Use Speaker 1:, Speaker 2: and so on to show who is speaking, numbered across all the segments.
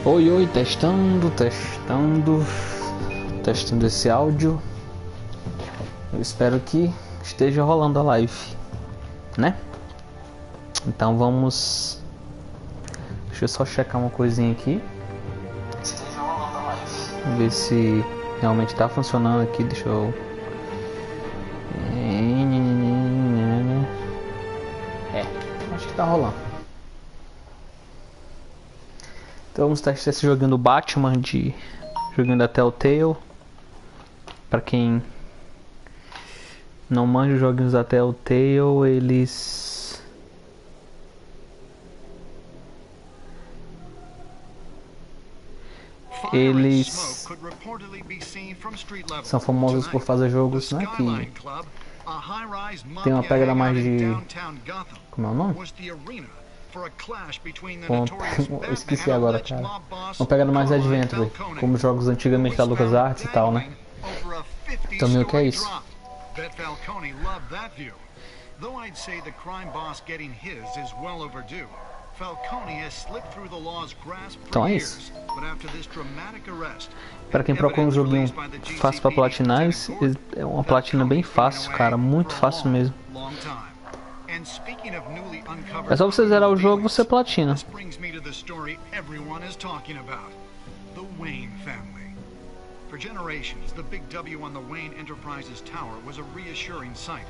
Speaker 1: Oi, oi, testando esse áudio. Eu espero que esteja rolando a live, né? Então vamos... Deixa eu só checar uma coisinha aqui. Ver se realmente está funcionando aqui. Deixa eu... acho que tá rolando. Então vamos testar esse joguinho do Batimá, joguinho da Telltale. Pra quem não manja os joguinhos da Telltale, eles são famosos por fazer jogos, né, que tem uma pegada mais de... como é o nome? Eu esqueci agora, cara. Uma pegada mais adventure, como jogos antigamente da LucasArts e tal, né? Então meio que é isso. Então é isso. Para quem procura um joguinho fácil para platinar, é uma platina bem fácil, cara, muito fácil mesmo. É só você zerar o jogo e você platina.
Speaker 2: For generations, the big W on the Wayne Enterprises tower was a reassuring sight.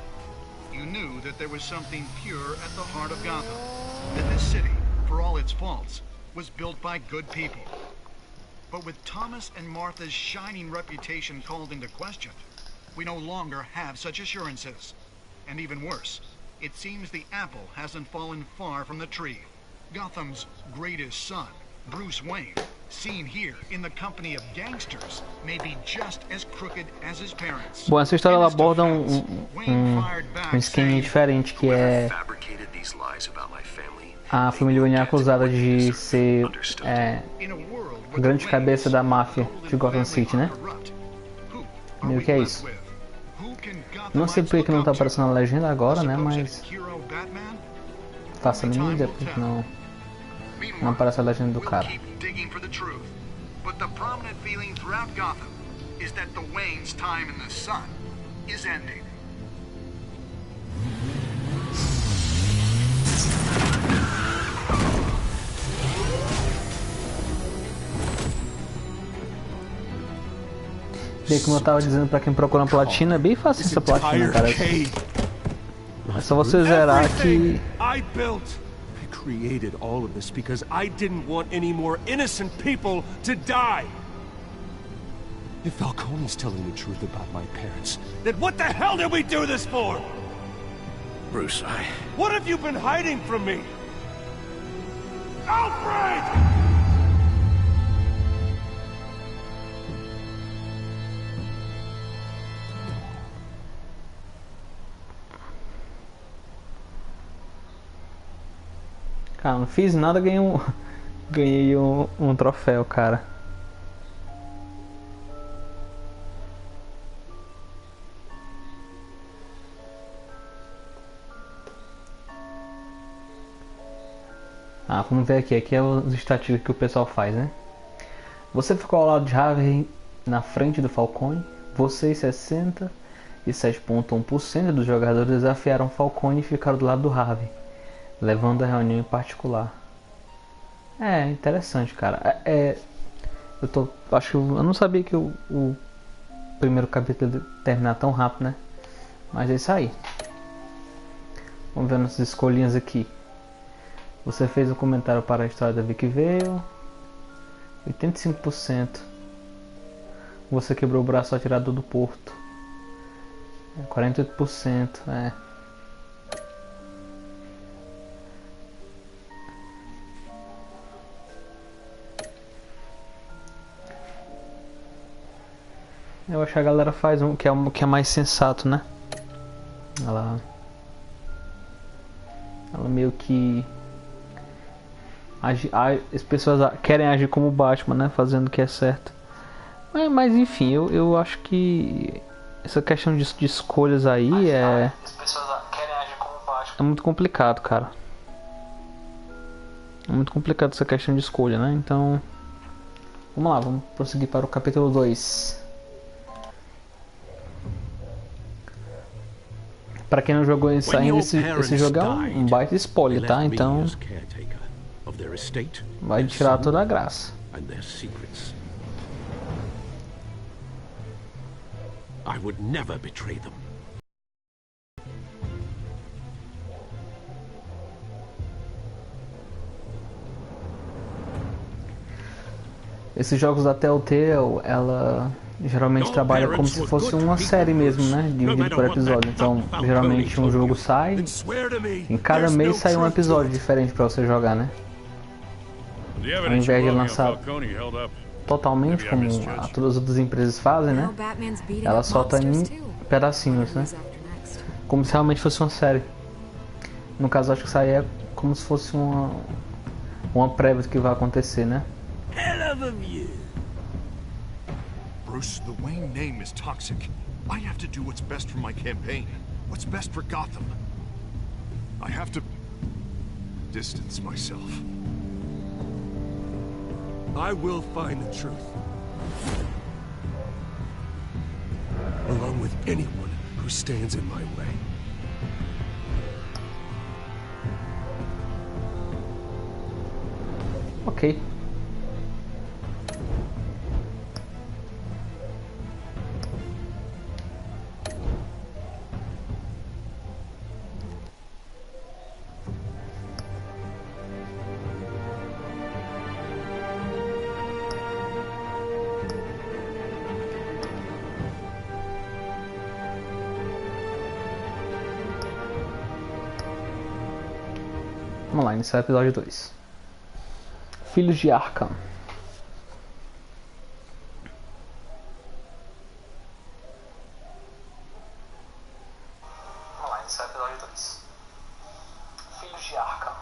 Speaker 2: You knew that there was something pure at the heart of Gotham. That this city, for all its faults, was built by good people. But with Thomas and Martha's shining reputation called into question, we no longer have such assurances. And even worse, it seems the apple hasn't fallen far from the tree. Gotham's greatest son, Bruce Wayne, seen here in the company of gangsters, may be just as crooked as his parents.
Speaker 1: Bom, essa história ela aborda um esquema diferente, que é a família Wayne é acusada de ser a grande cabeça da máfia de Gotham City, né? Meio que é isso. Não sei por que não tá aparecendo a legenda agora, né? Mas faça a mínima ideia porque não aparece a legenda do cara.
Speaker 2: But the prominent feeling throughout Gotham is that the Wayne's time in the sun is ending.
Speaker 1: Bem, como eu tava dizendo, pra quem procura uma platina, é bem fácil essa platina, cara. É só você zerar que...
Speaker 3: I created all of this because I didn't want any more innocent people to die. If Falcone's telling the truth about my parents, then what the hell did we do this for?
Speaker 4: Bruce,
Speaker 3: What have you been hiding from me? Alfred!
Speaker 1: Cara, não fiz nada, ganhei um troféu, cara. Vamos ver aqui. Aqui é os estatísticos que o pessoal faz, né? Você ficou ao lado de Harvey na frente do Falcone. Você e 67,1% dos jogadores desafiaram Falcone e ficaram do lado do Harvey, levando a reunião em particular. É interessante, cara. Acho que eu não sabia que o primeiro capítulo ia terminar tão rápido, né? Mas é isso aí. Vamos ver nossas escolhinhas aqui. Você fez um comentário para a história da Vicky Vale. 85%. Você quebrou o braço ao atirador do Porto. 48%. Eu acho que a galera faz um que é mais sensato, né? Ela meio que as pessoas querem agir como Batman, né? Fazendo o que é certo. Mas enfim, eu acho que essa questão de escolhas aí é muito complicado, cara. É muito complicado essa questão de escolha, né? Então Vamos lá, vamos prosseguir para o capítulo 2. Pra quem não jogou isso ainda, esse jogo é um baita spoiler, tá? Então vai tirar toda a graça.
Speaker 3: I would never betray them.
Speaker 1: Esses jogos da Telltale, ela geralmente trabalha como se fosse uma série mesmo, né? Dividido por episódio. Então, geralmente um jogo sai, em cada mês sai um episódio diferente pra você jogar, né? Ao invés de lançar totalmente como todas as outras empresas fazem, né? Ela solta em pedacinhos, né? Como se realmente fosse uma série. No caso, acho que isso aí é como se fosse uma prévia do que vai acontecer, né?
Speaker 3: Hell of a view.
Speaker 2: Bruce, the Wayne name is toxic. I have to do what's best for my campaign. What's best for Gotham. I have to distance myself.
Speaker 3: I will find the truth. Along with anyone who stands in my way.
Speaker 1: Ok. Vamos lá, iniciar o episódio 2. Filhos de Arkham. Vamos lá, iniciar o episódio 2. Filhos de Arkham.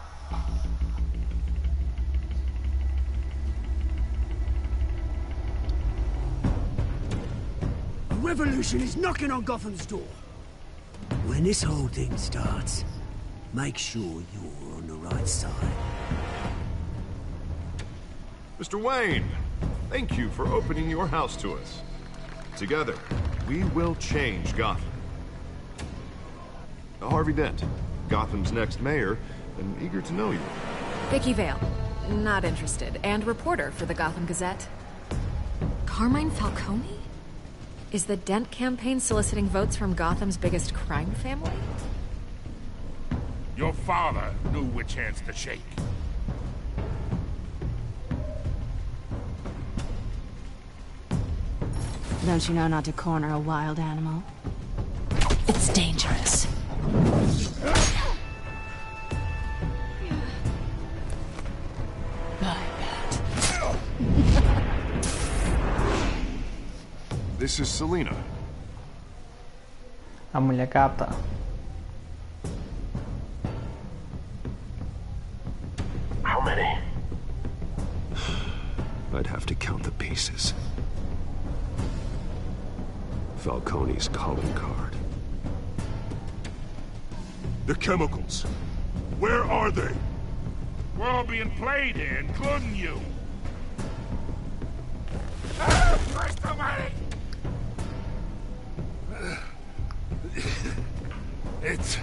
Speaker 5: A revolution is knocking on Gotham's door. When this whole thing starts, make sure you're on the right side.
Speaker 2: Mr. Wayne, thank you for opening your house to us. Together, we will change Gotham. Harvey Dent, Gotham's next mayor, and eager to know you.
Speaker 6: Vicky Vale, not interested, and reporter for the Gotham Gazette. Carmine Falcone? Is the Dent campaign soliciting votes from Gotham's biggest crime family?
Speaker 7: Your father knew which hands to shake.
Speaker 8: Don't you know not to corner a wild animal? It's dangerous. Bye, Bat.
Speaker 2: This is Selina.
Speaker 1: A mulher gata.
Speaker 3: How many? I'd have to count the pieces. Falcone's calling card.
Speaker 7: The chemicals. Where are they? We're all being played here, including you. Where's the money? It's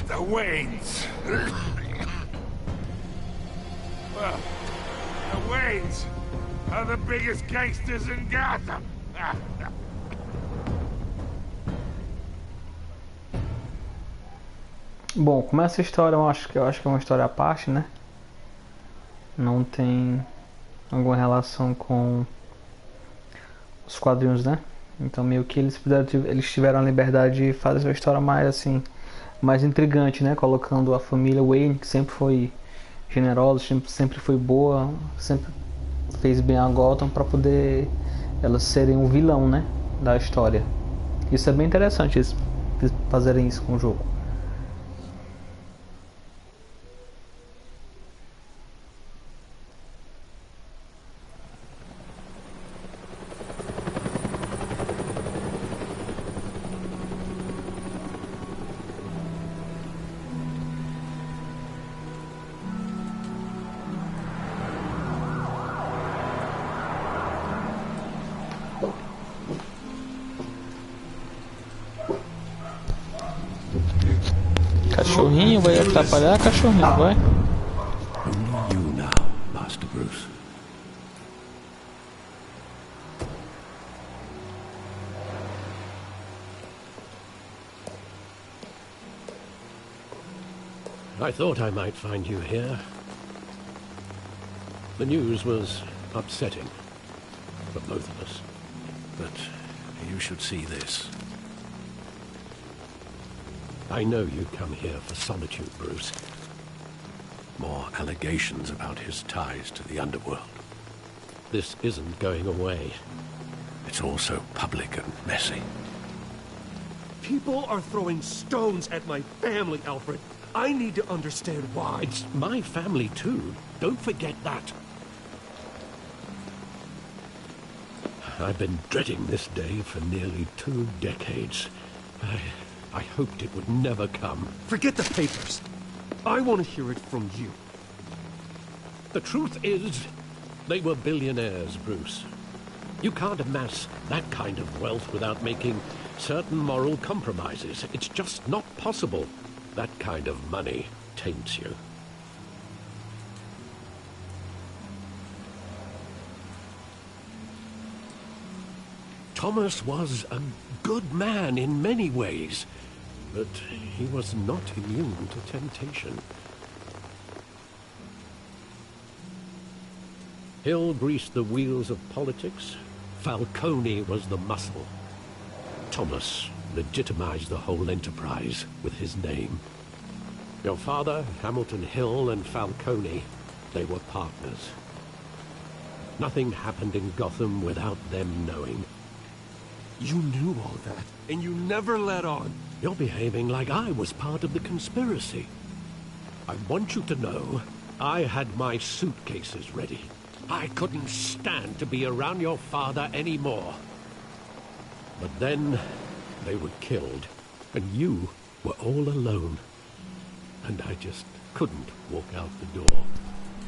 Speaker 7: the Waynes. Well, the Waynes are the biggest gangsters in Gotham.
Speaker 1: Bom, como essa história eu acho que é uma história à parte, né? Não tem alguma relação com os quadrinhos, né? Então meio que eles tiveram a liberdade de fazer uma história mais assim, mais intrigante, né? Colocando a família Wayne, que sempre foi generosa, sempre foi boa, sempre fez bem a Gotham, para poder elas serem um vilão, né? Da história. Isso é bem interessante, eles fazerem isso com o jogo. Cachorrinho vai atrapalhar, cachorrinho, vai.
Speaker 4: Only you now, Master Bruce. I thought I might find you here. The news was upsetting for both of us. But you should see this. I know you come here for solitude, Bruce. More allegations about his ties to the underworld. This isn't going away. It's all so public and messy.
Speaker 3: People are throwing stones at my family, Alfred. I need to understand why.
Speaker 4: It's my family too. Don't forget that. I've been dreading this day for nearly 2 decades. I hoped it would never come.
Speaker 3: Forget the papers. I want to hear it from you.
Speaker 4: The truth is, they were billionaires, Bruce. You can't amass that kind of wealth without making certain moral compromises. It's just not possible. That kind of money taints you. Thomas was a good man in many ways, but he was not immune to temptation. Hill greased the wheels of politics. Falcone was the muscle. Thomas legitimized the whole enterprise with his name. Your father, Hamilton Hill, and Falcone, they were partners. Nothing happened in Gotham without them knowing.
Speaker 3: You knew all that, and you never let on.
Speaker 4: You're behaving like I was part of the conspiracy. I want you to know, I had my suitcases ready. I couldn't stand to be around your father anymore. But then, they were killed, and you were all alone. And I just couldn't walk out the door.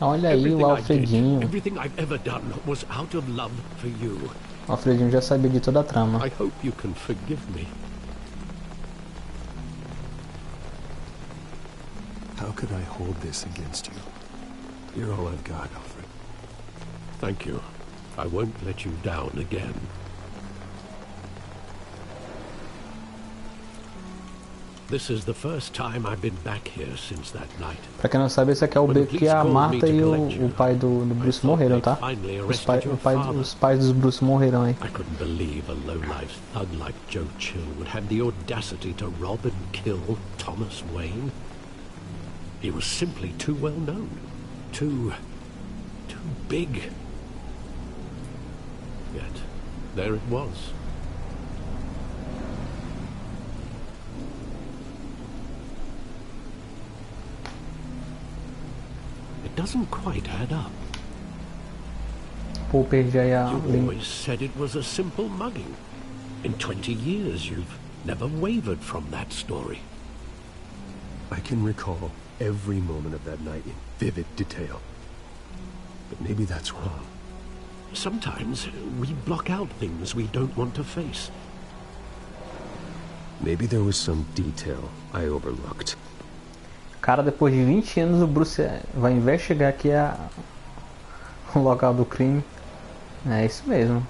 Speaker 1: Olha aí o Alfredinho.
Speaker 4: Everything I've ever done was out of love for you.
Speaker 1: O Alfredinho já sabia de toda a trama.
Speaker 4: I hope you can forgive me.
Speaker 3: How could I hold this against you? You're all I've got, Alfred.
Speaker 4: Thank you. I won't let you down again. This is the first time I've been back here since that night.
Speaker 1: Pra quem não sabe, esse aqui é o beco que a Marta e o pai do Bruce morreram, tá? Os pais dos Bruce morreram aí.
Speaker 4: I couldn't believe a low-life thug like Joe Chill would have the audacity to rob and kill Thomas Wayne. He was simply too well known. Too big. Yet, there it was. Doesn't quite add up.
Speaker 1: Pô, perdi aí a
Speaker 4: You always said it was a simple mugging. In 20 years, you've never wavered from that story.
Speaker 3: I can recall every moment of that night in vivid detail. But maybe that's wrong.
Speaker 4: Sometimes we block out things we don't want to face.
Speaker 3: Maybe there was some detail I overlooked.
Speaker 1: Cara, depois de 20 anos o Bruce vai investigar aqui o local do crime. É isso mesmo.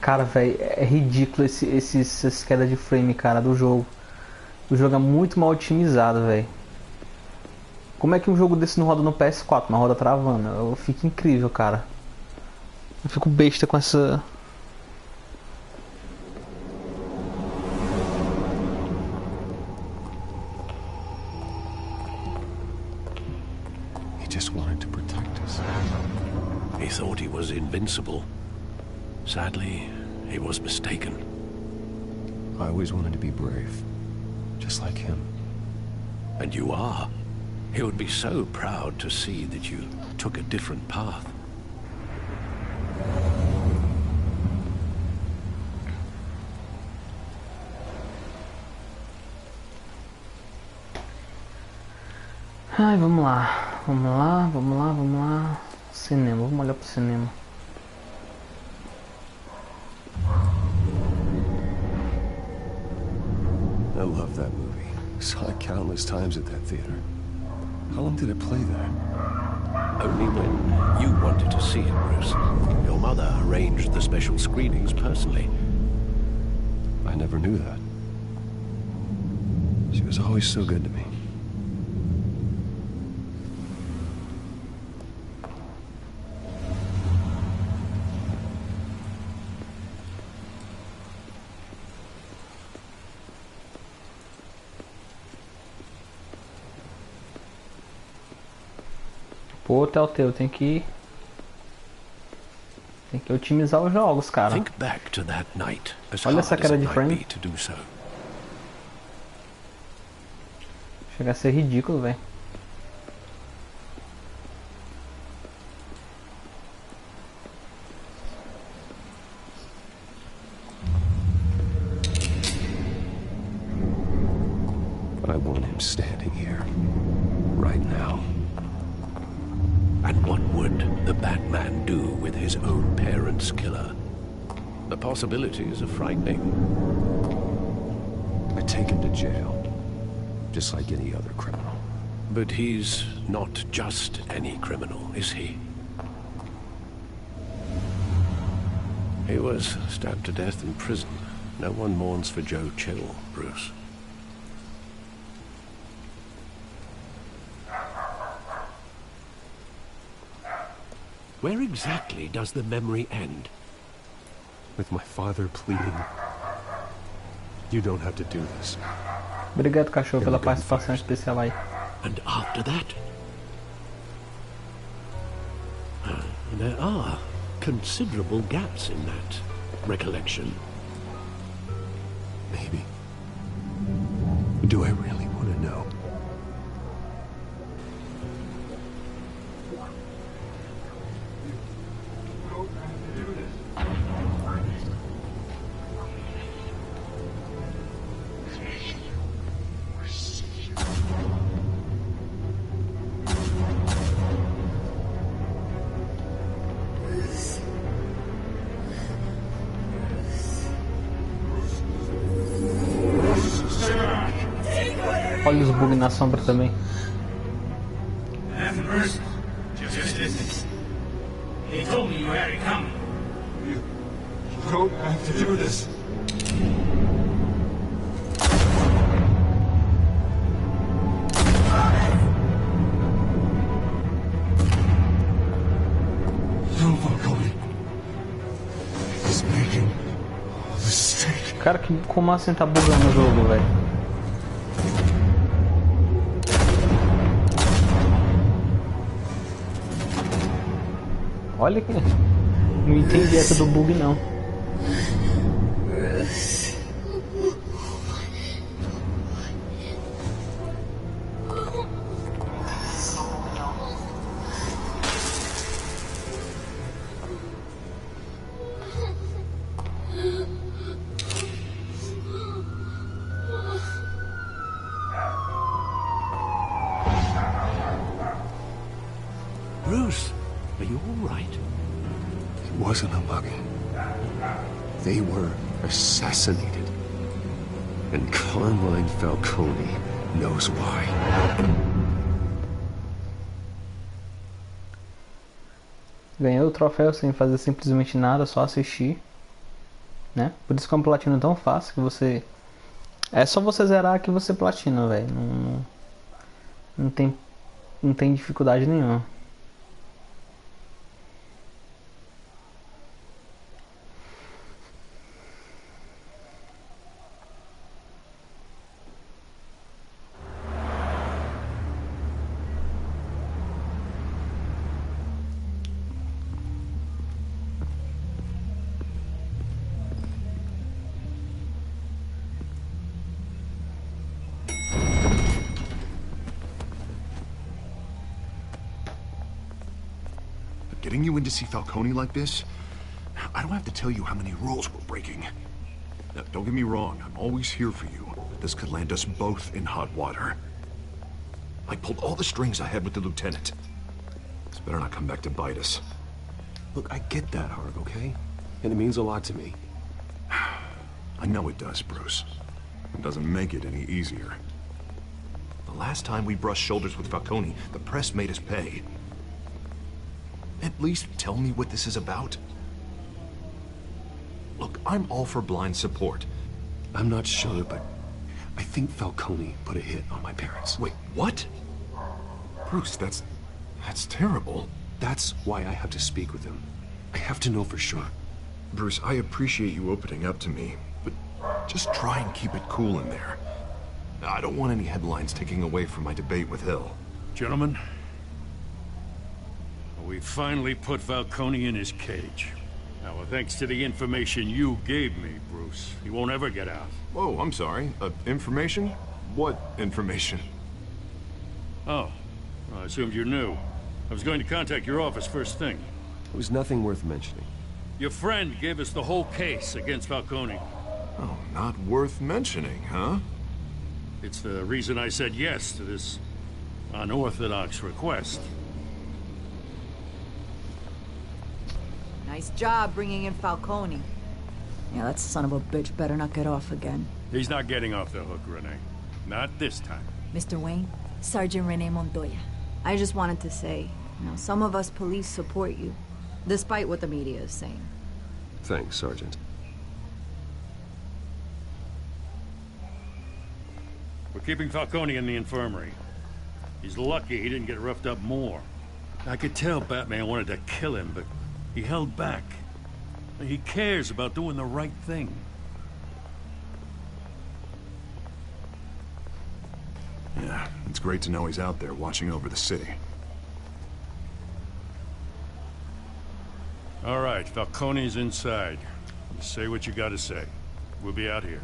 Speaker 1: Cara, velho, é ridículo essas quedas de frame, cara, do jogo. O jogo é muito mal otimizado, velho. Como é que um jogo desse não roda no PS4, mas roda travando? Eu fico incrível, cara. Eu fico besta com essa...
Speaker 3: Just wanted to protect us.
Speaker 4: He thought he was invincible. Sadly, he was mistaken.
Speaker 3: I always wanted to be brave, just like him.
Speaker 4: And you are. He would be so proud to see that you took a different path.
Speaker 1: Ai, vamos lá. Vamos lá. Cinema, vamos olhar pro cinema.
Speaker 3: I love that movie. Saw it countless times at that theater. How long did it play there?
Speaker 4: Only when you wanted to see it, Bruce. Your mother arranged the special screenings personally.
Speaker 3: I never knew that. She was always so good to me.
Speaker 1: Pô, Telltale, tem que otimizar os jogos, cara.
Speaker 4: Think back to that night, as
Speaker 1: Olha
Speaker 4: hard
Speaker 1: essa
Speaker 4: as
Speaker 1: cara
Speaker 4: it
Speaker 1: de
Speaker 4: might
Speaker 1: frame.
Speaker 4: be to do so.
Speaker 1: Chega a ser ridículo, velho.
Speaker 3: But I want him standing here, right now.
Speaker 4: And what would the Batman do with his own parents' killer? The possibilities are frightening.
Speaker 3: I take him to jail, just like any other criminal.
Speaker 4: But he's not just any criminal, is he? He was stabbed to death in prison. No one mourns for Joe Chill, Bruce. Where exactly does the memory end?
Speaker 3: With my father pleading, you don't have to do this.
Speaker 1: Obrigado, cachorro, pela participação especial aí.
Speaker 4: And after that? There are considerable gaps in that recollection.
Speaker 3: Maybe. Do I really want to know?
Speaker 1: Olha os bugs na sombra também.
Speaker 9: He told me you had it coming.
Speaker 3: You don't have to do this. No, Falcone. He's making a mistake.
Speaker 1: Cara, como assim tá bugando o jogo, velho? Olha que... Não entendi essa do bug, não.
Speaker 4: Bruce, are you all right?
Speaker 3: It wasn't a mugging. They were assassinated. And Carmine Falcone knows why.
Speaker 1: Ganhei o troféu sem fazer simplesmente nada, só assistir. Né? Por isso que é um platino tão fácil que você... É só você zerar que você platina, velho. Não tem dificuldade nenhuma.
Speaker 2: Getting you in to see Falcone like this? I don't have to tell you how many rules we're breaking. Now, don't get me wrong, I'm always here for you, but this could land us both in hot water. I pulled all the strings I had with the lieutenant. This better not come back to bite us.
Speaker 3: Look, I get that, Harg, okay? And it means a lot to me.
Speaker 2: I know it does, Bruce. It doesn't make it any easier.
Speaker 10: The last time we brushed shoulders with Falcone, the press made us pay. At least tell me what this is about. Look, I'm all for blind support.
Speaker 3: I'm not sure, but I think Falcone put a hit on my parents.
Speaker 10: Wait, what? Bruce, that's terrible.
Speaker 3: That's why I have to speak with him. I have to know for sure.
Speaker 10: Bruce, I appreciate you opening up to me, but just try and keep it cool in there. I don't want any headlines taking away from my debate with Hill.
Speaker 7: Gentlemen, we finally put Falcone in his cage. Now, thanks to the information you gave me, Bruce, he won't ever get out.
Speaker 10: Whoa, I'm sorry. Information? What information?
Speaker 7: Oh, well, I assumed you knew. I was going to contact your office first thing.
Speaker 3: It was nothing worth mentioning.
Speaker 7: Your friend gave us the whole case against Falcone.
Speaker 10: Oh, not worth mentioning, huh?
Speaker 7: It's the reason I said yes to this unorthodox request.
Speaker 11: Nice job bringing in Falcone. Yeah, that son of a bitch better not get off again.
Speaker 7: He's not getting off the hook, Renee. Not this time.
Speaker 11: Mr. Wayne, Sergeant Renee Montoya. I just wanted to say, some of us police support you, despite what the media is saying.
Speaker 3: Thanks, Sergeant.
Speaker 7: We're keeping Falcone in the infirmary. He's lucky he didn't get roughed up more. I could tell Batman wanted to kill him, but he held back. He cares about doing the right thing.
Speaker 10: Yeah, it's great to know he's out there watching over the city.
Speaker 7: All right, Falcone's inside. You say what you gotta say. We'll be out here.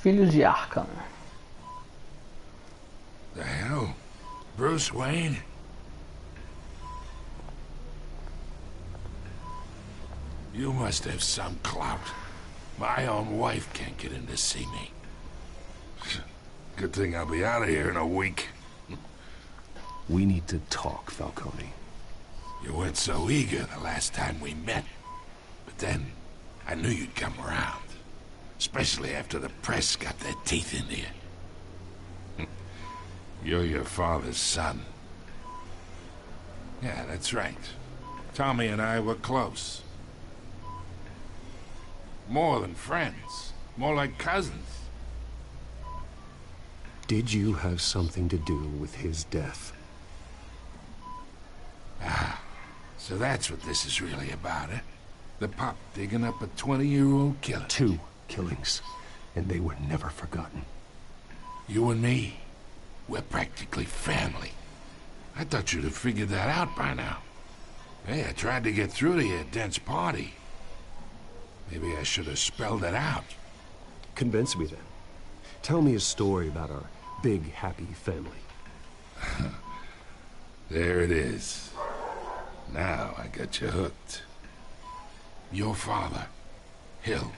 Speaker 1: Filhos de Arkham.
Speaker 12: The hell? Bruce Wayne? You must have some clout. My own wife can't get in to see me. Good thing I'll be out of here in a week.
Speaker 3: We need to talk, Falcone.
Speaker 12: You weren't so eager the last time we met. But then, I knew you'd come around. Especially after the press got their teeth into you. You're your father's son. Yeah, that's right. Tommy and I were close. More than friends. More like cousins.
Speaker 3: Did you have something to do with his death?
Speaker 12: Ah, so that's what this is really about, eh? The pup digging up a 20-year-old killer.
Speaker 3: 2 killings, and they were never forgotten.
Speaker 12: You and me, we're practically family. I thought you'd have figured that out by now. Hey, I tried to get through to you at Dent's party. Maybe I should have spelled it out.
Speaker 3: Convince me then. Tell me a story about our big, happy family.
Speaker 12: There it is. Now I got you hooked. Your father, Hill,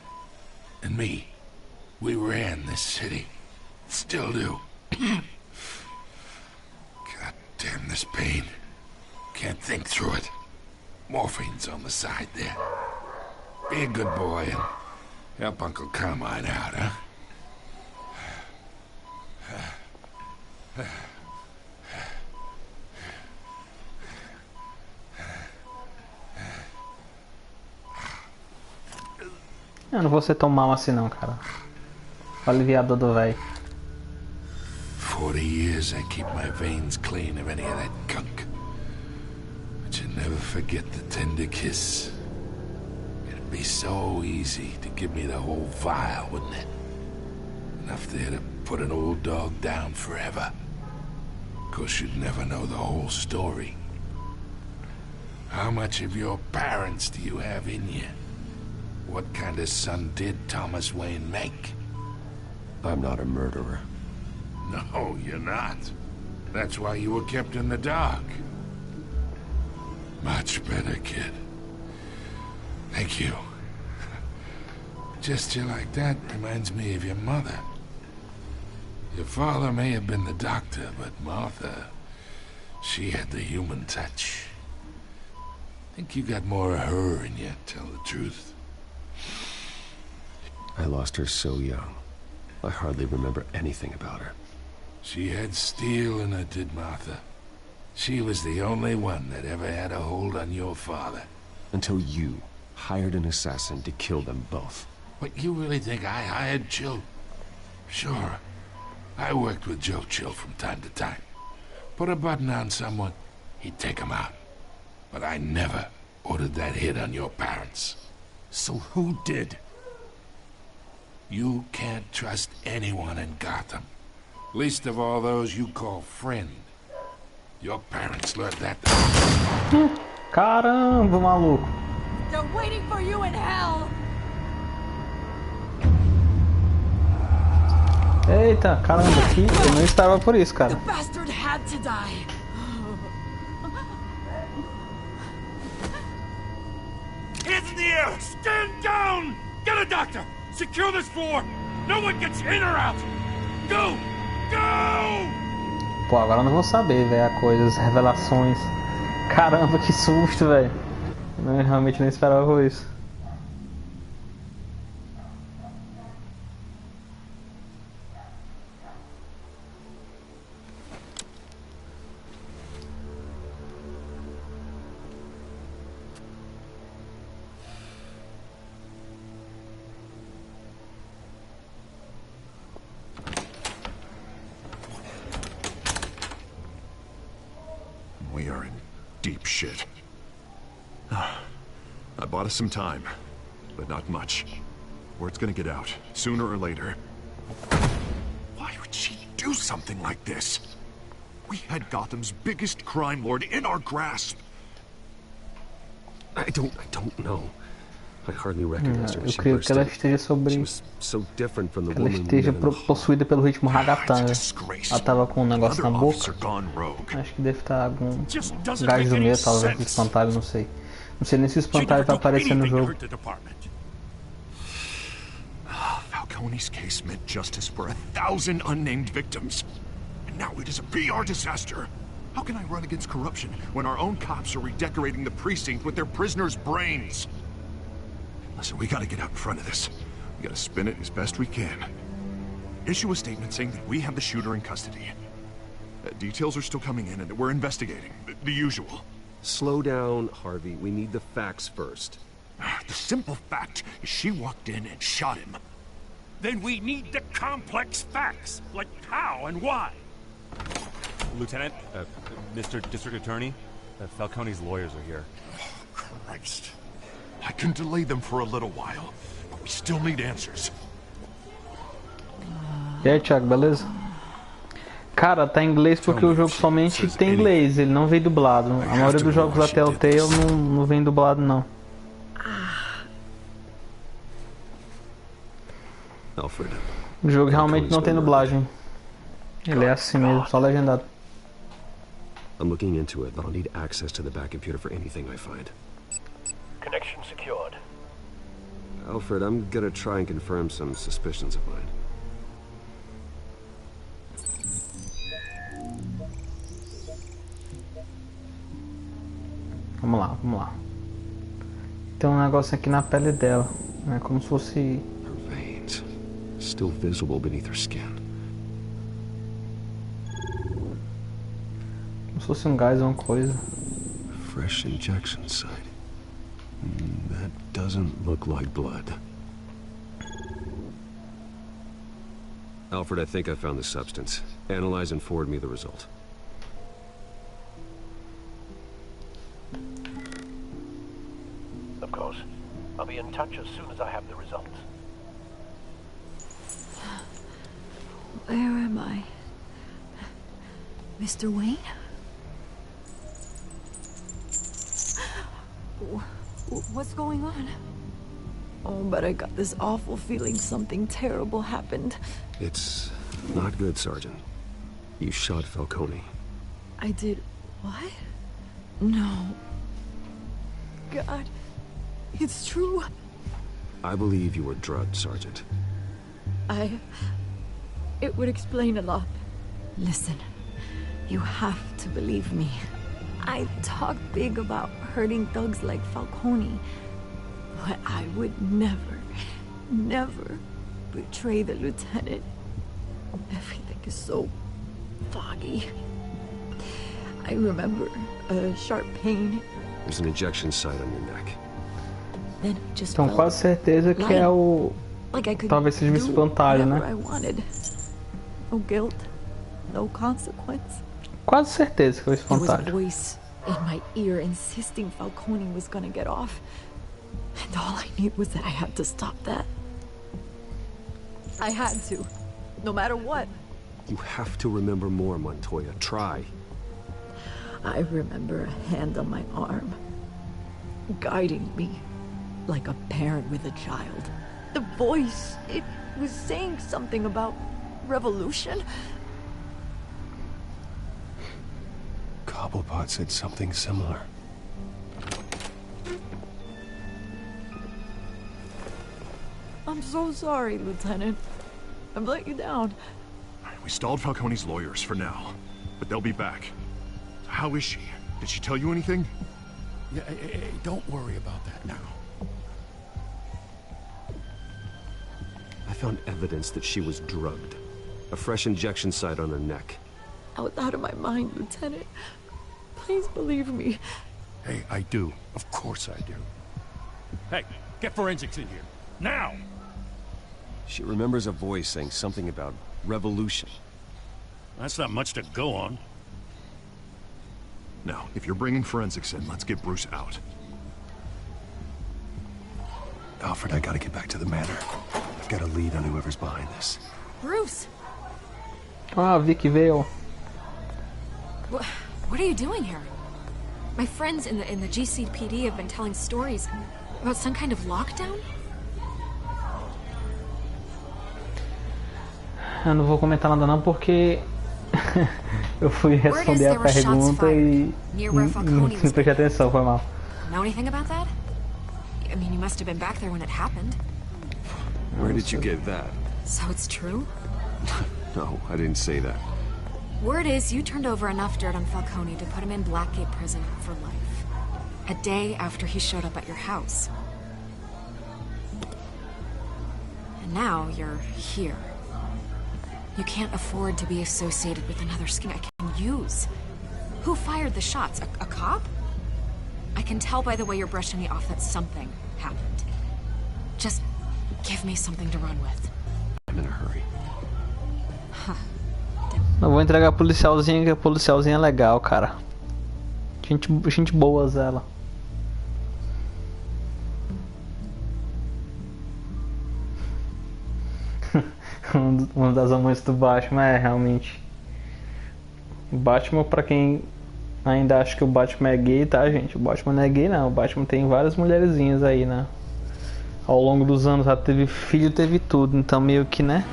Speaker 12: and me, we ran this city. Still do. God damn this pain. Can't think through it. Morphine's on the side there. Be a good boy and help Uncle Carmine out, huh?
Speaker 1: Eu não vou ser tão mal assim não, cara. O aliviador do velho.
Speaker 12: 40 years I keep my veins clean of any of that gunk. But you never forget the tender kiss. It'd be so easy to give me the whole vial, wouldn't it? Enough there to put an old dog down forever. Of course, you'd never know the whole story. How much of your parents do you have in you? What kind of son did Thomas Wayne make?
Speaker 3: I'm not a murderer.
Speaker 12: No, you're not. That's why you were kept in the dark. My much better, kid. Thank you. A gesture like that reminds me of your mother. Your father may have been the doctor, but Martha, she had the human touch. I think you got more of her in you, tell the truth.
Speaker 3: I lost her so young. I hardly remember anything about her.
Speaker 12: She had steel in her, did Martha. She was the only one that ever had a hold on your father.
Speaker 3: Until you hired an assassin to kill them both.
Speaker 12: What, you really think I hired Chill? Sure. I worked with Joe Chill from time to time. Put a button on someone, he'd take him out. But I never ordered that hit on your parents.
Speaker 3: So who did?
Speaker 12: You can't trust anyone in Gotham. Least of all those you call friend. Your parents learned that.
Speaker 1: Caramba, maluco.
Speaker 11: They're waiting for you in hell.
Speaker 1: Eita, caramba, aqui eu não estava por isso, cara.
Speaker 11: The bastard had to die.
Speaker 7: Hands in the air! Stand down! Get a doctor! Secure this floor! No one gets in or out! Go! Go!
Speaker 1: Pô, agora eu não vou saber, velho, a coisa, as revelações. Caramba, que susto, velho. Eu realmente não esperava por isso.
Speaker 10: We are in deep shit. I bought us some time, but not much. Word's gonna get out, sooner or later. Why would she do something like this? We had Gotham's biggest crime lord in our grasp.
Speaker 3: I don't know. I hardly recognized her.
Speaker 1: Eu creio que ela esteja sobre.
Speaker 3: She was so different from the
Speaker 1: Ela
Speaker 3: woman
Speaker 1: esteja
Speaker 3: we met in the
Speaker 1: possuída pelo ritmo ragatanga. Ela tava com um negócio na
Speaker 10: Another
Speaker 1: boca.
Speaker 10: officer gone rogue.
Speaker 1: Acho que deve estar algum gás do meio, talvez um espantalho, não sei. Não sei nem se o espantalho vai aparecer no jogo.
Speaker 10: Falcone's case meant justice for 1,000 unnamed victims. And now it is a PR disaster. How can I run against corruption when our own cops are redecorating the precinct with their prisoners' brains? Listen, we gotta get out in front of this. We gotta spin it as best we can. Issue a statement saying that we have the shooter in custody. Details are still coming in and that we're investigating. The usual.
Speaker 3: Slow down, Harvey. We need the facts first.
Speaker 10: The simple fact is she walked in and shot him.
Speaker 7: Then we need the complex facts, like how and why.
Speaker 13: Lieutenant, Mr. District Attorney, Falcone's lawyers are here.
Speaker 10: Oh, Christ. I can delay them for a little while, but we still need answers.
Speaker 1: E aí, Thiago, beleza? Cara, tá em inglês porque o jogo somente tem inglês, ele não vem dublado. A maioria dos jogos da Telltale não vem dublado, não.
Speaker 3: Alfred.
Speaker 1: O jogo realmente não tem dublagem. Ele é assim mesmo, só legendado.
Speaker 3: I'm looking into it, but I'll need access to the back computer for anything I find.
Speaker 14: Connection secured.
Speaker 3: Alfred, I'm gonna try and confirm some suspicions of mine.
Speaker 1: Vamos lá, vamos lá. Tem um negócio aqui na pele dela, né? Como se fosse.
Speaker 3: Her veins, still visible beneath her skin.
Speaker 1: Como se fosse um gás ou uma coisa.
Speaker 3: Fresh injection site. That doesn't look like blood. Alfred, I think I found the substance. Analyze and forward me the result.
Speaker 14: Of course. I'll be in touch as soon as I have the results.
Speaker 11: Where am I? Mr. Wayne? What's going on? Oh, but I got this awful feeling something terrible happened.
Speaker 3: It's not good, Sergeant. You shot Falcone.
Speaker 11: I did what? No. God. It's true.
Speaker 3: I believe you were drugged, Sergeant.
Speaker 11: It would explain a lot. Listen, you have to believe me. I talk big about hurting thugs like Falcone, but I would never, never betray the lieutenant. Everything is so foggy. I remember a sharp pain.
Speaker 3: There's an injection site on your neck.
Speaker 11: Then it just
Speaker 1: Então quase certeza que é o...
Speaker 11: like I could
Speaker 1: Talvez seja o espantalho, né?
Speaker 11: I wanted. No guilt, no consequence.
Speaker 1: Quase certeza que é o
Speaker 11: There was a
Speaker 1: espantalho.
Speaker 11: voice in my ear insisting Falcone was gonna get off. And all I knew was that I had to stop that. I had to. No matter what.
Speaker 3: You have to remember more, Montoya. Try.
Speaker 11: I remember a hand on my arm, guiding me like a parent with a child. The voice, it was saying something about revolution.
Speaker 3: Cobblepot said something similar.
Speaker 11: I'm so sorry, Lieutenant. I've let you down.
Speaker 10: We stalled Falcone's lawyers for now, but they'll be back. How is she? Did she tell you anything?
Speaker 12: Yeah, hey, don't worry about that now.
Speaker 3: I found evidence that she was drugged. A fresh injection site on her neck.
Speaker 11: I was out of my mind, Lieutenant. Please believe me.
Speaker 12: Hey, I do. Of course I do.
Speaker 7: Hey, get forensics in here. Now!
Speaker 3: She remembers a voice saying something about revolution.
Speaker 7: That's not much to go on.
Speaker 10: Now, if you're bringing forensics in, let's get Bruce out.
Speaker 3: Alfred, I gotta get back to the manor. I've got a lead on whoever's behind this.
Speaker 6: Bruce!
Speaker 1: Ah, vi que veio.
Speaker 6: What are you doing here? My friends in the GCPD have been telling stories about some kind of lockdown?
Speaker 1: Eu não vou comentar nada não porque eu fui responder a pergunta e não prestei atenção, foi mal.
Speaker 6: Know anything about that? I mean, you must have been back there when it happened.
Speaker 3: Where did you get that?
Speaker 6: So it's true?
Speaker 3: No, I didn't say that.
Speaker 6: Word is you turned over enough dirt on Falcone to put him in Blackgate Prison for life. A day after he showed up at your house. And now you're here. You can't afford to be associated with another skin I can use. Who fired the shots? A cop? I can tell by the way you're brushing me off that something happened. Just give me something to run with.
Speaker 3: I'm in a hurry.
Speaker 1: Eu vou entregar a policialzinha, que a policialzinha é legal, cara. Gente boas ela. Uma das amantes do Batman realmente. O Batman, pra quem ainda acha que o Batman é gay, tá, gente? O Batman não é gay, não. O Batman tem várias mulherzinhas aí, né? Ao longo dos anos já teve filho, teve tudo. Então meio que, né?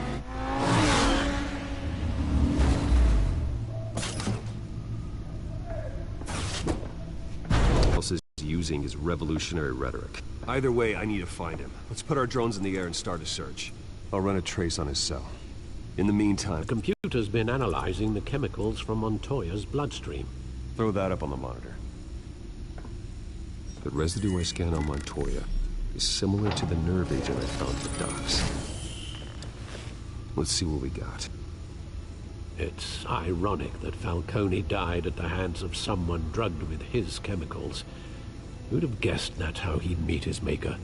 Speaker 3: Using his revolutionary rhetoric. Either way, I need to find him. Let's put our drones in the air and start a search. I'll run a trace on his cell. In the meantime...
Speaker 4: The computer's been analyzing the chemicals from Montoya's bloodstream.
Speaker 3: Throw that up on the monitor. The residue I scan on Montoya is similar to the nerve agent I found at the docks. Let's see what we got.
Speaker 4: It's ironic that Falcone died at the hands of someone drugged with his chemicals. Who'd have guessed that's how he'd meet his maker?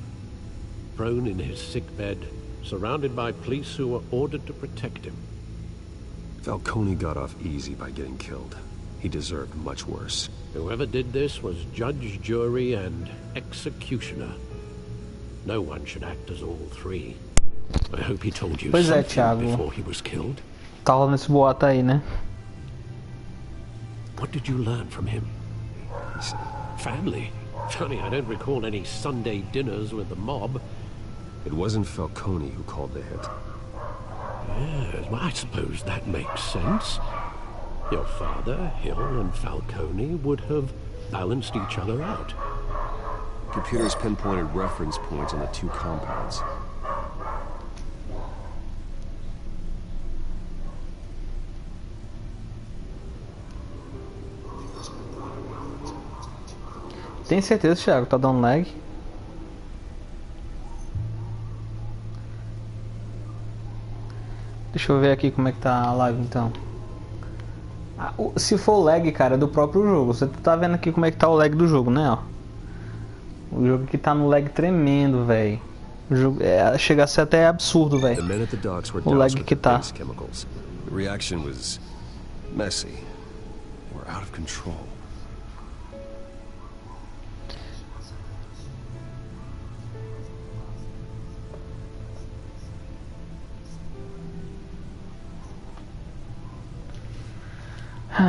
Speaker 4: Prone in his sickbed, surrounded by police who were ordered to protect him.
Speaker 3: Falcone got off easy by getting killed. He deserved much worse.
Speaker 4: Whoever did this was judge, jury, and executioner. No one should act as all three. I hope he told you something before he was killed.
Speaker 1: Tá rolando esse boato aí, né?
Speaker 4: What did you learn from him? Family? Funny, I don't recall any Sunday dinners with the mob.
Speaker 3: It wasn't Falcone who called the hit.
Speaker 4: Yes, well, I suppose that makes sense. Your father, Hill, and Falcone would have balanced each other out.
Speaker 3: Computers pinpointed reference points on the two compounds.
Speaker 1: Tem certeza, Thiago? Tá dando lag? Deixa eu ver aqui como é que tá a live então. Se for lag, cara, é do próprio jogo. Você tá vendo aqui como é que tá o lag do jogo, né? Ó. O jogo aqui tá no lag tremendo, velho. O jogo chega a ser até absurdo, velho. O lag que tá.
Speaker 3: The reaction was messy. We're out of control.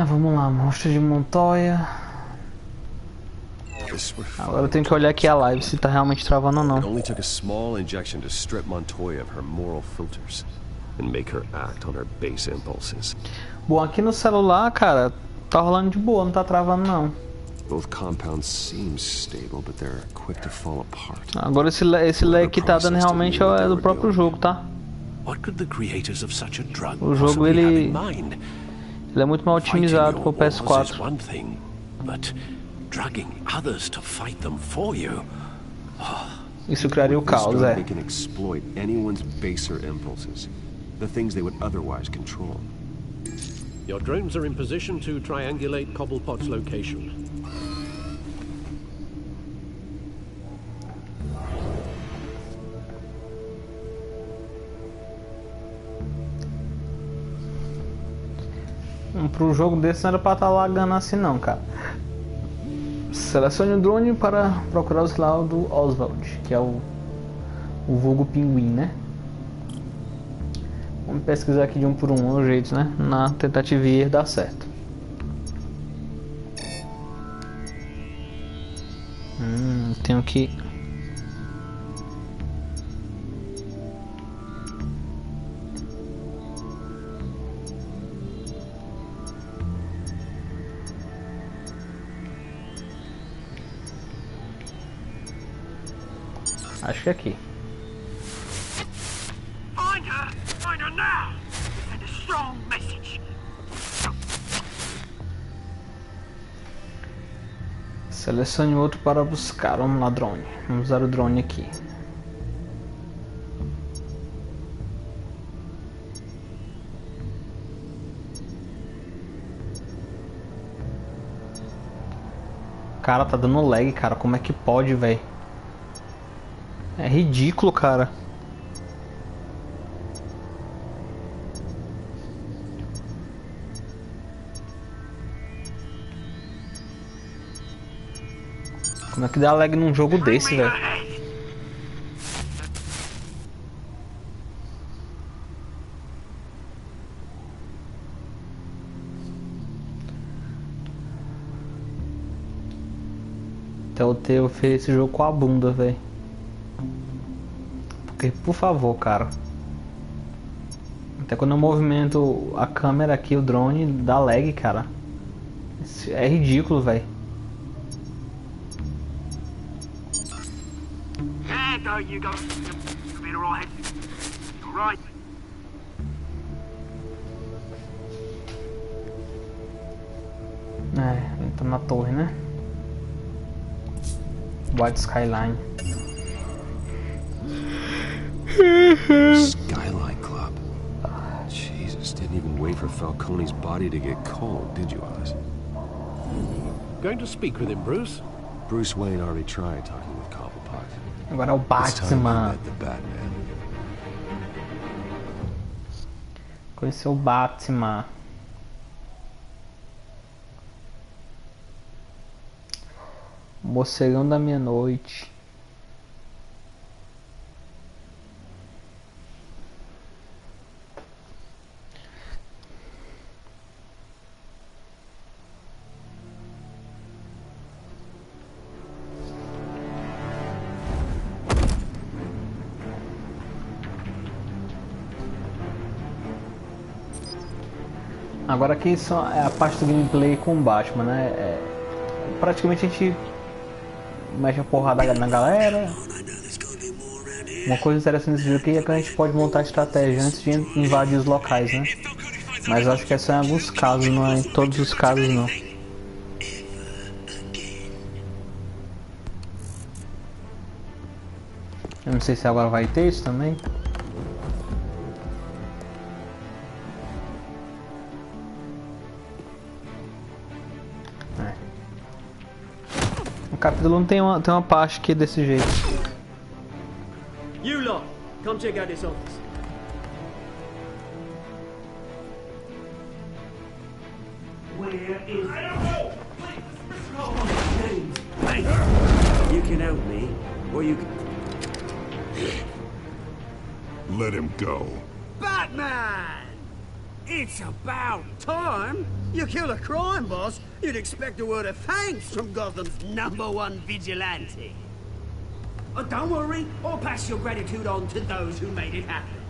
Speaker 1: Vamos lá, monstro de Montoya. Agora eu tenho que olhar aqui a live se tá realmente travando ou não.
Speaker 3: It only took a small injection to strip Montoya of her moral filters and make her act on her base impulses.
Speaker 1: Bom, aqui no celular, cara, tá rolando de boa, não tá travando não.
Speaker 3: Both compounds seem stable, but they're quick to fall apart.
Speaker 1: Agora esse lag que tá dando realmente é do próprio jogo, tá? O jogo ele é muito mal otimizado pro PS4. Isso criaria o caos, é.
Speaker 4: Your drones are in position to triangulate Cobblepot's location.
Speaker 1: Pro jogo desse não era pra estar lagando assim não, cara. Selecione o drone para procurar o sinal do Oswald, que é o vulgo pinguim, né? Vamos pesquisar aqui de um por um, o jeito, né? Na tentativa e erro dá certo. Tenho que... Acho que é aqui.
Speaker 9: Find her now. Send a strong message.
Speaker 1: Selecione outro para buscar. Vamos lá, drone. Vamos usar o drone aqui. Cara, tá dando lag, cara. Como é que pode, velho? É ridículo, cara. Como é que dá lag num jogo desse, velho? Telltale fez esse jogo com a bunda, velho. Porque, por favor, cara. Até quando eu movimento a câmera aqui, o drone, dá lag, cara. É ridículo, velho. Entra na torre, né? White Skyline.
Speaker 3: Skyline Club. Jesus, didn't even wait for Falcone's body to get cold, did you, Oz?
Speaker 4: Going to speak with him, Bruce?
Speaker 3: Bruce Wayne already tried talking with Cobblepot.
Speaker 1: Agora é o Batimá. Conheceu o Batimá. Morcegão da meia-noite. Agora aqui só é a parte do gameplay com o Batman, né? Praticamente a gente mexe a porrada na galera. Uma coisa interessante nesse jogo é que a gente pode montar estratégia antes de invadir os locais, né? Mas eu acho que é só em alguns casos, não é em todos os casos não. Eu não sei se agora vai ter isso também. O capítulo 1 tem uma parte aqui desse jeito.
Speaker 5: You lot, come check out this office. Where is... I don't know! Please, you can help me, or you can...
Speaker 10: Let him go.
Speaker 5: Batman! It's about time! You kill a crime boss, you'd expect a word of thanks from Gotham's #1 vigilante. Oh, don't worry, I'll pass your gratitude on to those who made it happen.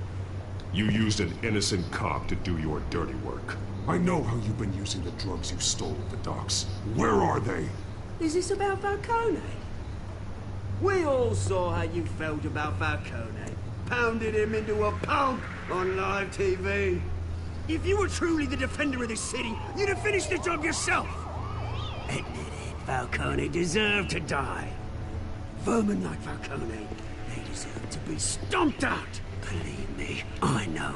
Speaker 10: You used an innocent cop to do your dirty work. I know how you've been using the drugs you stole at the docks. Where are they?
Speaker 5: Is this about Falcone? We all saw how you felt about Falcone. Pounded him into a pulp on live TV. If you were truly the defender of this city, you'd have finished the job yourself. Admit it, Falcone deserved to die. Vermin like Falcone, they deserve to be stomped out. Believe me, I know.